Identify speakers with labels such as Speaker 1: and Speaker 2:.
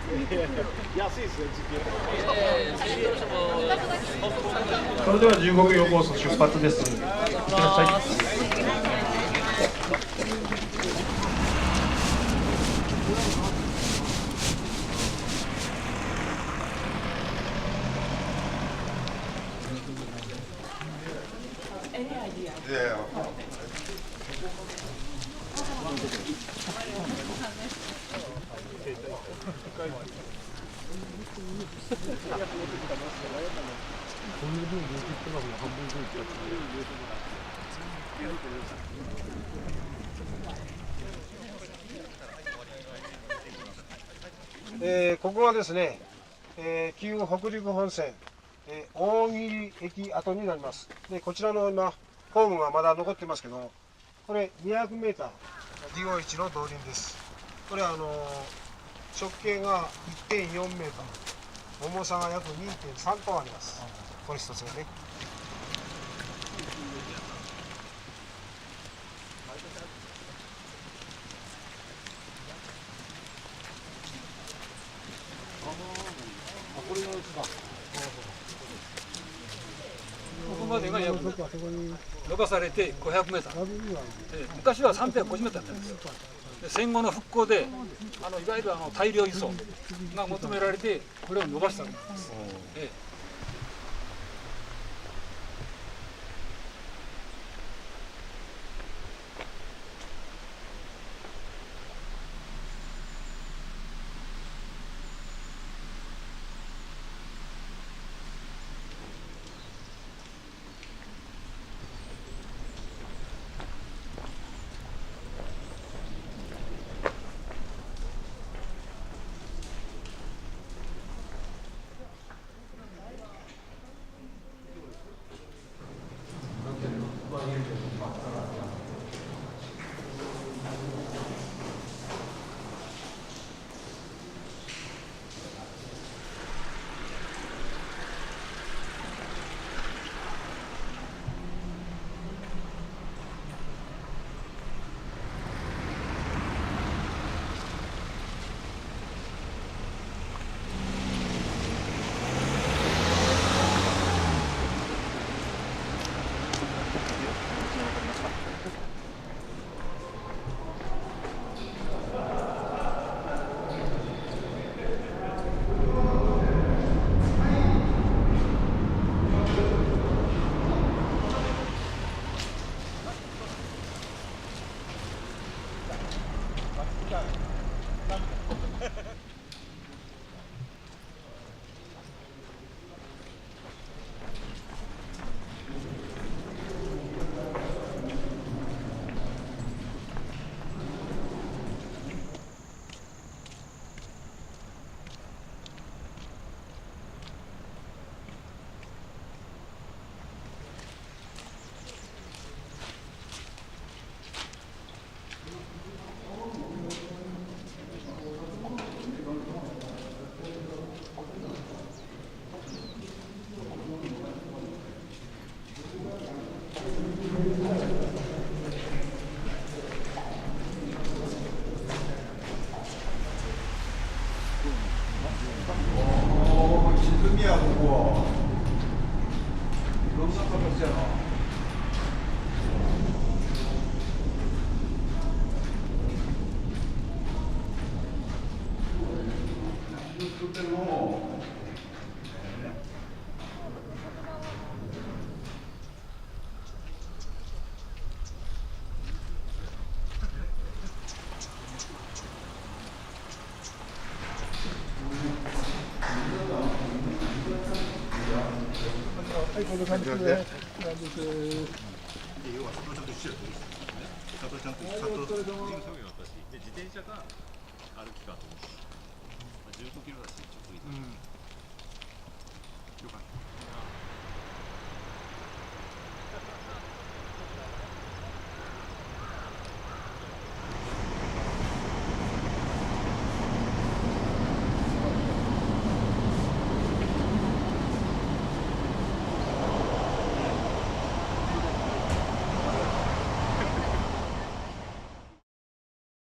Speaker 1: 安いですよ、時給。
Speaker 2: それでは15秒コース出発です。いってらっしゃい。ここはですね、旧北陸本線、大喜利駅跡になります。で、こちらの今、ホームがまだ残ってますけど、これ200メーター、DO1 の動輪です。これ直径が 1.4 メーター、重さが約 2.3 トンあります。これ一つがね。
Speaker 3: これがここまでが約伸ばされて500メーター。昔は350メーターだったんですよ。で戦後の復興でいわゆる大量輸送が求められてこれを伸ばしたんです。
Speaker 4: 沈みやここ。どんな形やな。作ってるの。
Speaker 2: はい、こんな感じで。なんです。
Speaker 5: 要は佐藤ちゃんと一緒やったね。佐藤ちゃんと佐藤事務作業だったし、で自転車か歩きかと思って、15キロだしちょっといい。よかった。